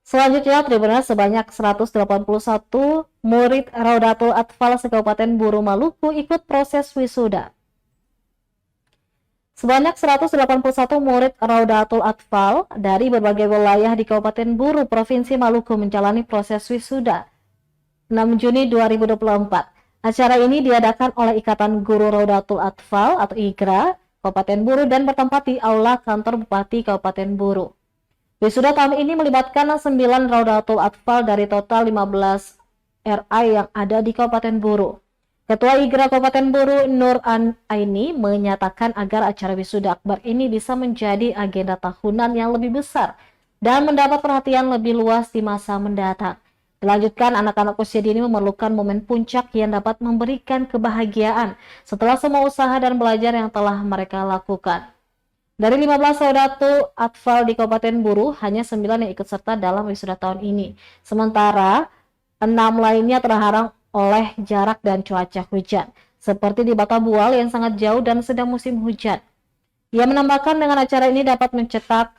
Selanjutnya, Tribuners sebanyak 181 murid Raudatul Atfal se-Kabupaten Buru Maluku ikut proses wisuda. Sebanyak 181 murid Raudatul Atfal dari berbagai wilayah di Kabupaten Buru, Provinsi Maluku menjalani proses wisuda 6 Juni 2024. Acara ini diadakan oleh Ikatan Guru Raudatul Atfal atau IGRA Kabupaten Buru dan bertempat di Aula Kantor Bupati Kabupaten Buru. Wisuda tahun ini melibatkan 9 Raudatul Atfal dari total 15 RA yang ada di Kabupaten Buru. Ketua IGRA Kabupaten Buru Nur Aini menyatakan agar acara wisuda akbar ini bisa menjadi agenda tahunan yang lebih besar dan mendapat perhatian lebih luas di masa mendatang. Dilanjutkan, anak-anak usia dini memerlukan momen puncak yang dapat memberikan kebahagiaan setelah semua usaha dan belajar yang telah mereka lakukan. Dari 15 Raudatul Atfal di Kabupaten Buru, hanya 9 yang ikut serta dalam wisuda tahun ini. Sementara 6 lainnya terhalang oleh jarak dan cuaca hujan, seperti di Batabual yang sangat jauh dan sedang musim hujan. Ia menambahkan dengan acara ini dapat mencetak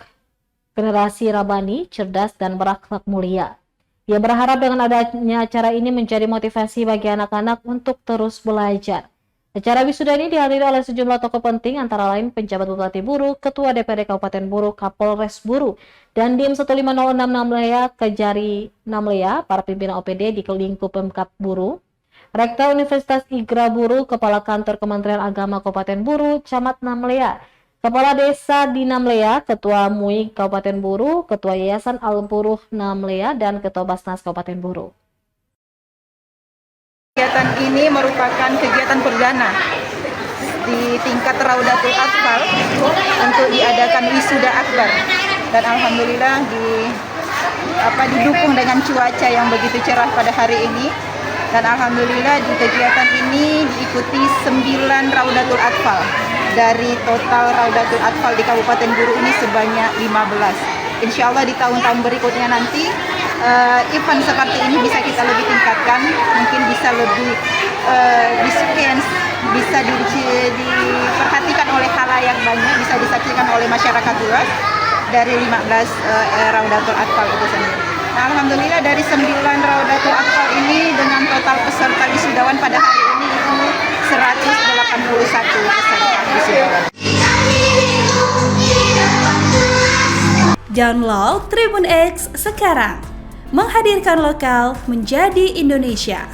generasi rabani, cerdas, dan berakhlak mulia. Ia berharap dengan adanya acara ini menjadi motivasi bagi anak-anak untuk terus belajar. Acara wisuda ini dihadiri oleh sejumlah tokoh penting antara lain penjabat Bupati Buru, Ketua DPD Kabupaten Buru, Kapolres Buru, dan Dim 1506 Namlea, Kejari Namlea, para pimpinan OPD di lingkup Pemkab Buru, Rektor Universitas IGRA Buru, Kepala Kantor Kementerian Agama Kabupaten Buru, Camat Namlea, Kepala Desa di Namlea, Ketua MUI Kabupaten Buru, Ketua Yayasan Al-Buruh Namlea, dan Ketua Basnas Kabupaten Buru. Kegiatan ini merupakan kegiatan perdana di tingkat Raudatul Atfal untuk diadakan wisuda akbar, dan alhamdulillah didukung dengan cuaca yang begitu cerah pada hari ini, dan alhamdulillah di kegiatan ini diikuti 9 Raudatul Atfal dari total Raudatul Atfal di Kabupaten Buru ini sebanyak 15. Insya Allah di tahun-tahun berikutnya nanti event seperti ini bisa kita lebih tingkatkan, mungkin bisa lebih di-scan, bisa diperhatikan oleh khalayak banyak, bisa disaksikan oleh masyarakat luas dari 15 Raudatul Atfal itu sendiri. Nah, alhamdulillah dari 9 Raudatul Atfal ini dengan total peserta wisudawan pada hari ini itu 181 peserta wisudawan. Download Tribun X sekarang, menghadirkan lokal menjadi Indonesia.